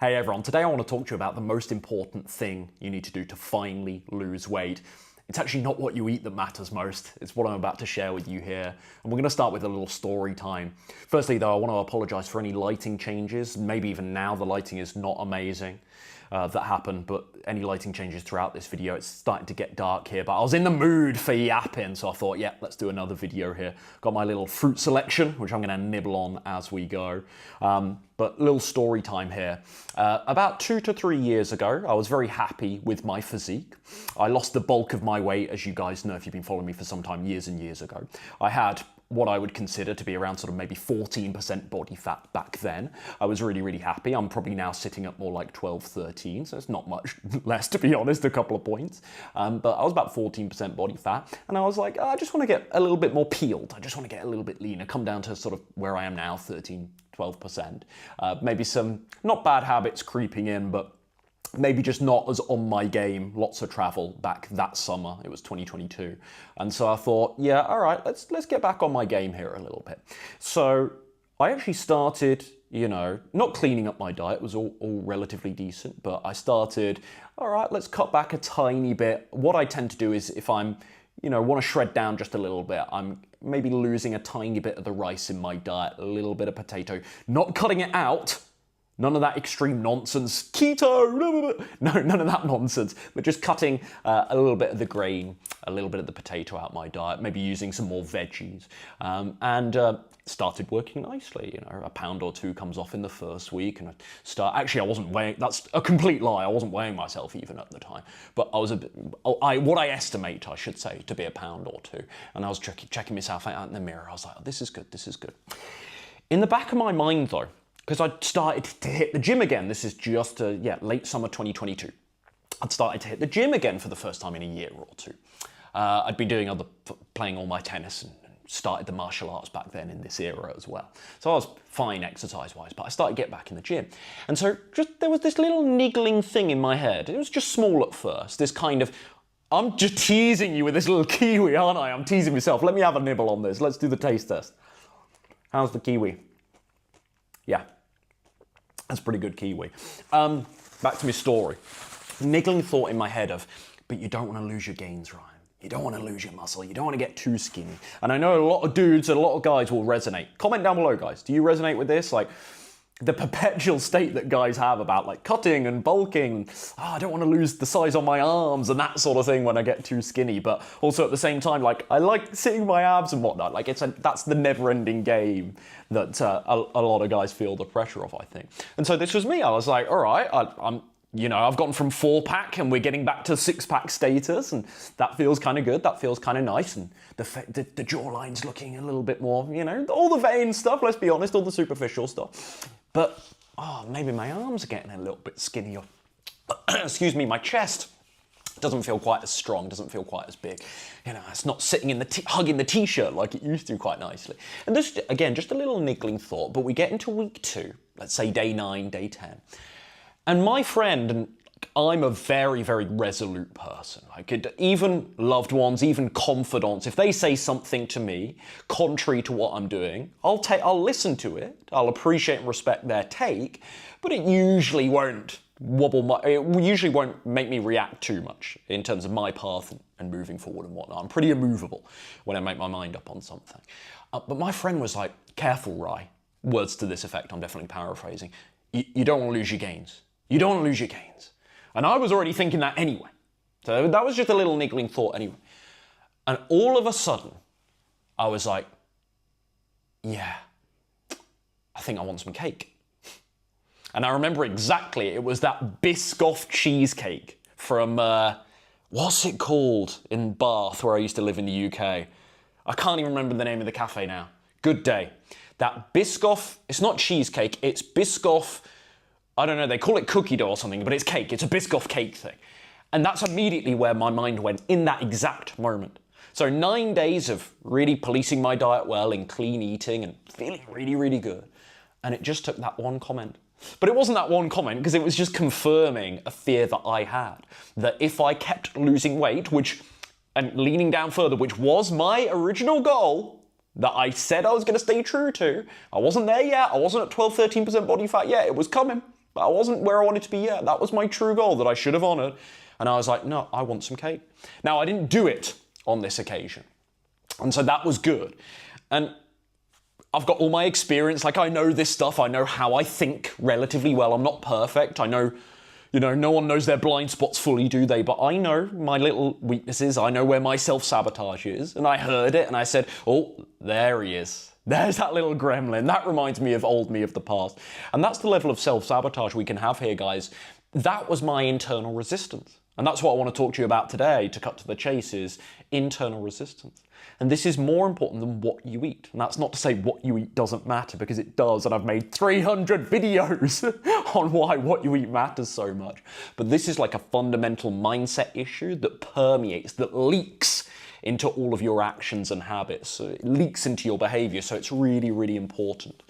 Hey everyone, today I want to talk to you about the most important thing you need to do to finally lose weight. It's actually not what you eat that matters most, it's what I'm about to share with you here. And we're going to start with a little story time. Firstly though, I want to apologise for any lighting changes. Maybe even now the lighting is not amazing that happened, but any lighting changes throughout this video, it's starting to get dark here, but I was in the mood for yapping, so I thought, yeah, let's do another video here. Got my little fruit selection, which I'm going to nibble on as we go. But little story time here. About 2 to 3 years ago, I was very happy with my physique. I lost the bulk of my weight, as you guys know if you've been following me for some time, years and years ago. I had what I would consider to be around sort of maybe 14% body fat back then. I was really, really happy. I'm probably now sitting at more like 12, 13, so it's not much less, to be honest, a couple of points. But I was about 14% body fat, and I was like, oh, I just want to get a little bit more peeled. I just want to get a little bit leaner, come down to sort of where I am now, 13, 12%. Maybe some not bad habits creeping in, but maybe just not as on my game. Lots of travel back that summer. It was 2022. And so I thought, yeah, all right, let's get back on my game here a little bit. So I actually started, not cleaning up my diet. It was all relatively decent, but I started, all right, let's cut back a tiny bit. What I tend to do is if I'm, want to shred down just a little bit, I'm maybe losing a tiny bit of the rice in my diet, a little bit of potato, not cutting it out. None of that extreme nonsense, keto, no, none of that nonsense, but just cutting a little bit of the grain, a little bit of the potato out my diet, maybe using some more veggies, and started working nicely. A pound or two comes off in the first week, and actually I wasn't weighing, that's a complete lie, I wasn't weighing myself even at the time, but I was what I estimate, I should say, to be a pound or two, and I was checking myself out in the mirror. I was like, oh, this is good, this is good. In the back of my mind though, because I'd started to hit the gym again. This is just, late summer 2022. I'd started to hit the gym again for the first time in a year or two. I'd been doing playing all my tennis and started the martial arts back then in this era as well. So I was fine exercise-wise, but I started to get back in the gym. And so there was this little niggling thing in my head. It was just small at first, this kind of, I'm just teasing you with this little kiwi, aren't I? I'm teasing myself. Let me have a nibble on this. Let's do the taste test. How's the kiwi? Yeah. That's pretty good kiwi. Back to my story. Niggling thought in my head of, but you don't want to lose your gains, Ryan. You don't want to lose your muscle. You don't want to get too skinny. And I know a lot of dudes and a lot of guys will resonate. Comment down below, guys. Do you resonate with this? Like, the perpetual state that guys have about like cutting and bulking. Oh, I don't want to lose the size on my arms and that sort of thing when I get too skinny. But also at the same time, like I like seeing my abs and whatnot. Like that's the never-ending game that a lot of guys feel the pressure of, I think. And so this was me. I was like, all right, I've gotten from 4-pack and we're getting back to 6-pack status, and that feels kind of good. That feels kind of nice, and the jawline's looking a little bit more, all the vein stuff. Let's be honest, all the superficial stuff. But maybe my arms are getting a little bit skinnier. Excuse me, my chest doesn't feel quite as strong, doesn't feel quite as big. It's not sitting in hugging the t-shirt like it used to quite nicely. And this, again, just a little niggling thought, but we get into week 2, let's say day 9, day 10. And my friend, and I'm a very, very resolute person. Even loved ones, even confidants, if they say something to me contrary to what I'm doing, I'll listen to it, I'll appreciate and respect their take, but it usually won't it usually won't make me react too much in terms of my path and moving forward and whatnot. I'm pretty immovable when I make my mind up on something. But my friend was like, careful, Rye. Words to this effect, I'm definitely paraphrasing. You don't want to lose your gains. You don't want to lose your gains. And I was already thinking that anyway. So that was just a little niggling thought anyway. And all of a sudden, I was like, yeah, I think I want some cake. And I remember exactly, it was that Biscoff cheesecake from, what's it called in Bath, where I used to live in the UK? I can't even remember the name of the cafe now. Good Day. That Biscoff, it's not cheesecake, it's Biscoff, I don't know, they call it cookie dough or something, but it's cake. It's a Biscoff cake thing. And that's immediately where my mind went in that exact moment. So 9 days of really policing my diet well and clean eating and feeling really, really good. And it just took that one comment. But it wasn't that one comment, because it was just confirming a fear that I had. That if I kept losing weight, and leaning down further, which was my original goal, that I said I was going to stay true to, I wasn't there yet. I wasn't at 12, 13% body fat yet. It was coming. but I wasn't where I wanted to be yet. That was my true goal that I should have honored. And I was like, no, I want some cake. Now, I didn't do it on this occasion. And so that was good. And I've got all my experience. Like, I know this stuff. I know how I think relatively well. I'm not perfect. I know, no one knows their blind spots fully, do they? But I know my little weaknesses. I know where my self-sabotage is. And I heard it and I said, oh, there he is. There's that little gremlin. That reminds me of old me of the past. And that's the level of self-sabotage we can have here, guys. That was my internal resistance. And that's what I want to talk to you about today, to cut to the chase, is internal resistance. And this is more important than what you eat. And that's not to say what you eat doesn't matter, because it does. And I've made 300 videos on why what you eat matters so much. But this is like a fundamental mindset issue that permeates, that leaks into all of your actions and habits. So it leaks into your behavior. So it's really, really important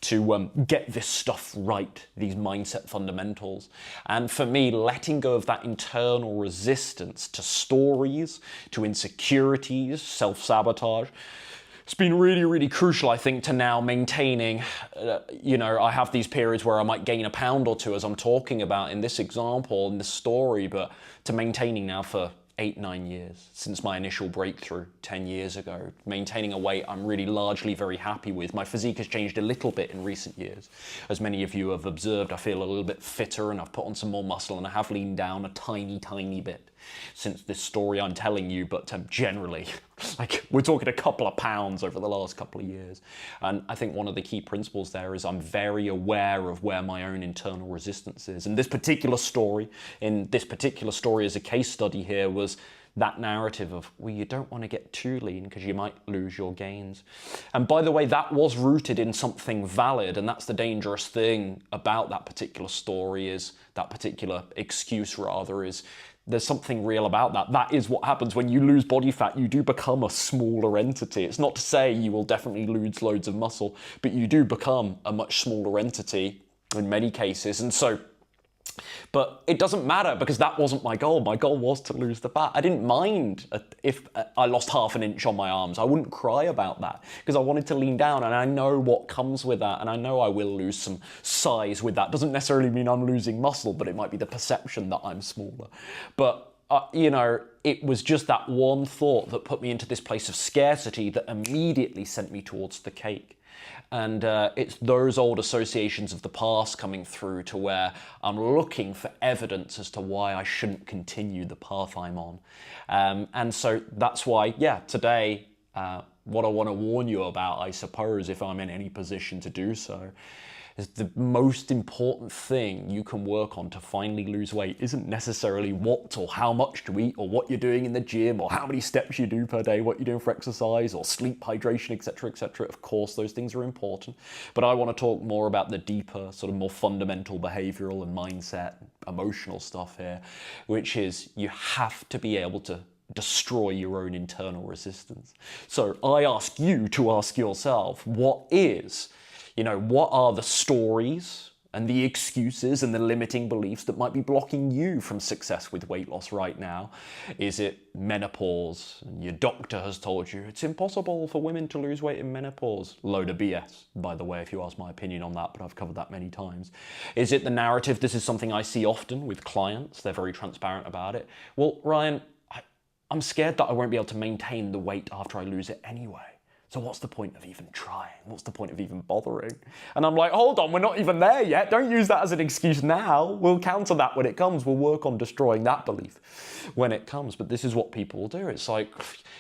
to get this stuff right, these mindset fundamentals. And for me, letting go of that internal resistance to stories, to insecurities, self-sabotage, it's been really, really crucial, I think, to now maintaining, I have these periods where I might gain a pound or two, as I'm talking about in this example, in this story, but to maintaining now for 8-9 years since my initial breakthrough 10 years ago. Maintaining a weight I'm really largely very happy with. My physique has changed a little bit in recent years. As many of you have observed, I feel a little bit fitter and I've put on some more muscle and I have leaned down a tiny, tiny bit since this story I'm telling you, but generally, like, we're talking a couple of pounds over the last couple of years. And I think one of the key principles there is I'm very aware of where my own internal resistance is. And this particular story, as a case study here, was that narrative of, well, you don't want to get too lean because you might lose your gains. And by the way, that was rooted in something valid, and that's the dangerous thing about that particular story, is that particular excuse rather, is there's something real about that. That is what happens when you lose body fat. You do become a smaller entity. It's not to say you will definitely lose loads of muscle, but you do become a much smaller entity in many cases. And so, but it doesn't matter, because that wasn't my goal. My goal was to lose the fat. I didn't mind if I lost half an inch on my arms. I wouldn't cry about that, because I wanted to lean down, and I know what comes with that, and I know I will lose some size with that. Doesn't necessarily mean I'm losing muscle, but it might be the perception that I'm smaller. But it was just that one thought that put me into this place of scarcity that immediately sent me towards the cake. And it's those old associations of the past coming through to where I'm looking for evidence as to why I shouldn't continue the path I'm on. And so that's why, today, what I want to warn you about, I suppose, if I'm in any position to do so, is the most important thing you can work on to finally lose weight isn't necessarily what or how much to eat, or what you're doing in the gym, or how many steps you do per day, what you're doing for exercise, or sleep, hydration, etc., etc. Of course, those things are important. But I want to talk more about the deeper, sort of more fundamental behavioral and mindset, emotional stuff here, which is you have to be able to destroy your own internal resistance. So I ask you to ask yourself, what are the stories and the excuses and the limiting beliefs that might be blocking you from success with weight loss right now? Is it menopause? And your doctor has told you it's impossible for women to lose weight in menopause. Load of BS, by the way, if you ask my opinion on that, but I've covered that many times. Is it the narrative? This is something I see often with clients. They're very transparent about it. Well, Ryan, I'm scared that I won't be able to maintain the weight after I lose it anyway. So what's the point of even trying? What's the point of even bothering? And I'm like, hold on, we're not even there yet. Don't use that as an excuse now. We'll counter that when it comes. We'll work on destroying that belief when it comes. But this is what people will do. It's like,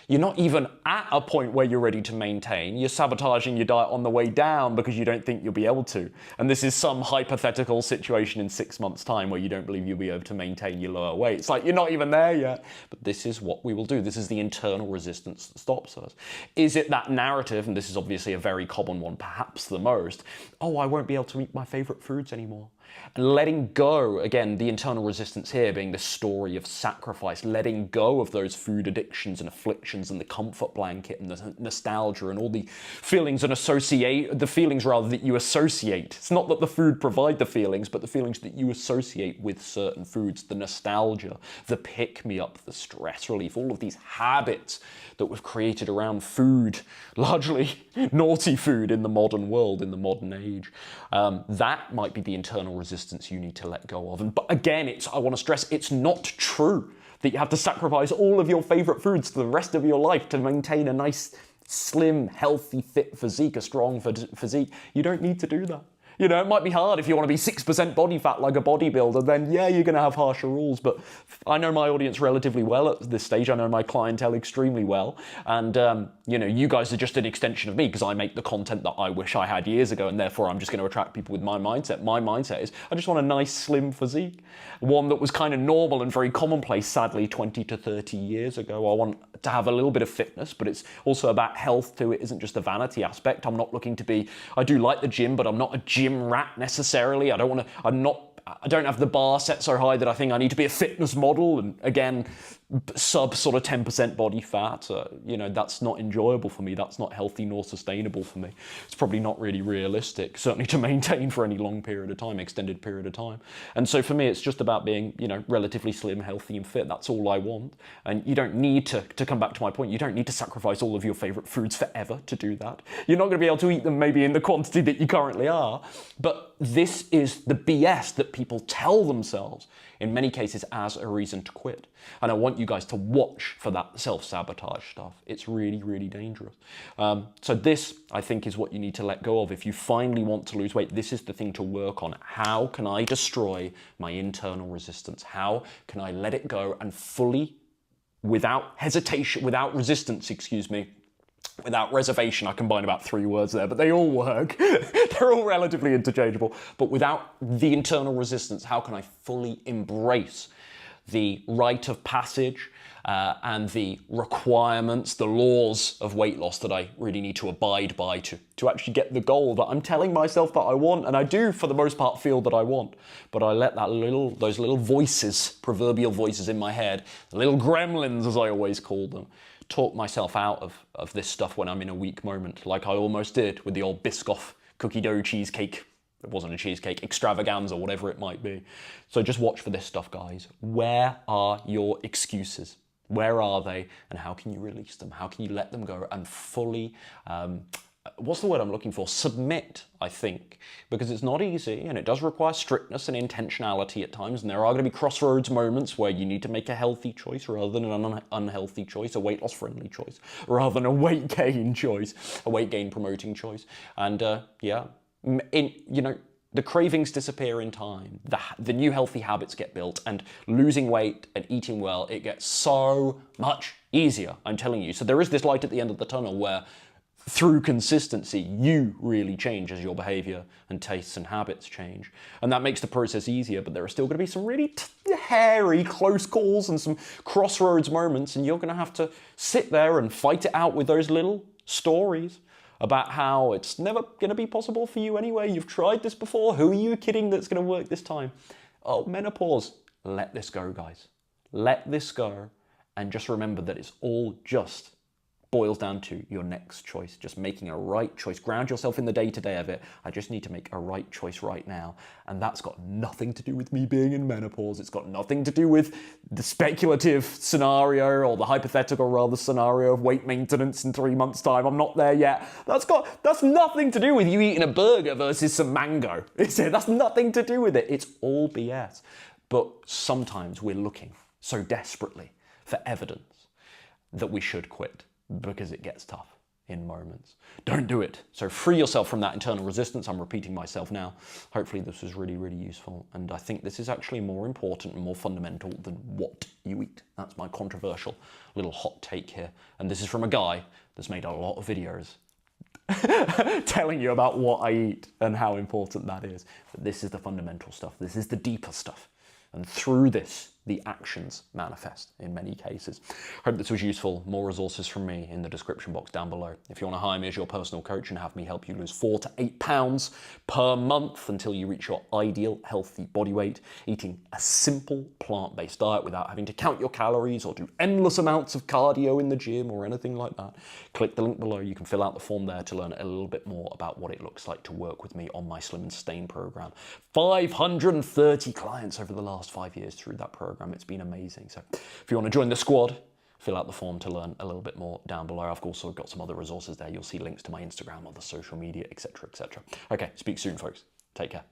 you're not even at a point where you're ready to maintain. You're sabotaging your diet on the way down because you don't think you'll be able to. And this is some hypothetical situation in 6 months' time where you don't believe you'll be able to maintain your lower weight. It's like, you're not even there yet. But this is what we will do. This is the internal resistance that stops us. Is it that narrative, and this is obviously a very common one, perhaps the most, oh, I won't be able to eat my favorite foods anymore. And letting go, again, the internal resistance here being the story of sacrifice, letting go of those food addictions and afflictions and the comfort blanket and the nostalgia and all the feelings and the feelings rather that you associate. It's not that the food provide the feelings, but the feelings that you associate with certain foods, the nostalgia, the pick-me-up, the stress relief, all of these habits that we've created around food, largely naughty food in the modern world, in the modern age. That might be the internal internal resistance you need to let go of. But again, I want to stress, it's not true that you have to sacrifice all of your favorite foods for the rest of your life to maintain a nice, slim, healthy, fit physique, a strong physique. You don't need to do that. You know, it might be hard if you want to be 6% body fat like a bodybuilder, then yeah, you're going to have harsher rules. But I know my audience relatively well at this stage. I know my clientele extremely well. And, you know, you guys are just an extension of me because I make the content that I wish I had years ago. And therefore, I'm just going to attract people with my mindset. My mindset is I just want a nice, slim physique. One that was kind of normal and very commonplace, sadly, 20 to 30 years ago. I want to have a little bit of fitness, but it's also about health too. It isn't just a vanity aspect. I'm not looking to be, I do like the gym, but I'm not a gym rat necessarily. I don't have the bar set so high that I think I need to be a fitness model. And again, sub sort of 10% body fat, you know, that's not enjoyable for me. That's not healthy nor sustainable for me. It's probably not really realistic, certainly to maintain for any long period of time, extended period of time. And so for me, it's just about being, you know, relatively slim, healthy and fit. That's all I want. And you don't need to come back to my point, you don't need to sacrifice all of your favorite foods forever to do that. You're not going to be able to eat them maybe in the quantity that you currently are, but this is the BS that people tell themselves in many cases as a reason to quit. And I want you guys to watch for that self-sabotage stuff. It's really, really dangerous. So this, I think, is what you need to let go of. If you finally want to lose weight, this is the thing to work on. How can I destroy my internal resistance? How can I let it go and fully, without hesitation, without resistance, excuse me, without reservation, I combined about 3 words there, but they all work. They're all relatively interchangeable. But without the internal resistance, how can I fully embrace the rite of passage and the requirements, the laws of weight loss that I really need to abide by to actually get the goal that I'm telling myself that I want, and I do for the most part feel that I want, but I let those little voices, proverbial voices in my head, the little gremlins as I always call them, talk myself out of this stuff when I'm in a weak moment, like I almost did with the old Biscoff cookie dough cheesecake. It wasn't a cheesecake, extravaganza, whatever it might be. So just watch for this stuff, guys. Where are your excuses? Where are they? And how can you release them? How can you let them go and fully, what's the word I'm looking for? Submit, I think, because it's not easy and it does require strictness and intentionality at times. And there are going to be crossroads moments where you need to make a healthy choice rather than an unhealthy choice, a weight loss friendly choice, rather than a weight gain choice, a weight gain promoting choice. And yeah, you know, the cravings disappear in time, the new healthy habits get built, and losing weight and eating well, it gets so much easier, I'm telling you. So there is this light at the end of the tunnel where through consistency, you really change as your behavior and tastes and habits change. And that makes the process easier, but there are still going to be some really hairy close calls and some crossroads moments, and you're going to have to sit there and fight it out with those little stories about how it's never going to be possible for you anyway. You've tried this before. Who are you kidding that's going to work this time? Oh, menopause. Let this go, guys. Let this go. And just remember that it's all just boils down to your next choice, just making a right choice. Ground yourself in the day-to-day of it. I just need to make a right choice right now. And that's got nothing to do with me being in menopause. It's got nothing to do with the speculative scenario or the hypothetical rather scenario of weight maintenance in 3 months' time. I'm not there yet. That's nothing to do with you eating a burger versus some mango. That's nothing to do with it. It's all BS. But sometimes we're looking so desperately for evidence that we should quit, because it gets tough in moments. Don't do it. So free yourself from that internal resistance. I'm repeating myself now. Hopefully this was really, really useful. And I think this is actually more important and more fundamental than what you eat. That's my controversial little hot take here. And this is from a guy that's made a lot of videos telling you about what I eat and how important that is. But this is the fundamental stuff. This is the deeper stuff. And through this, the actions manifest in many cases. Hope this was useful. More resources from me in the description box down below. If you want to hire me as your personal coach and have me help you lose 4 to 8 pounds per month until you reach your ideal healthy body weight, eating a simple plant-based diet without having to count your calories or do endless amounts of cardio in the gym or anything like that, click the link below. You can fill out the form there to learn a little bit more about what it looks like to work with me on my Slim and Sustain program. 530 clients over the last 5 years through that program. It's been amazing. So if you want to join the squad, fill out the form to learn a little bit more down below. I've also got some other resources there. You'll see links to my Instagram, other social media, etc., etc. Okay, speak soon, folks. Take care.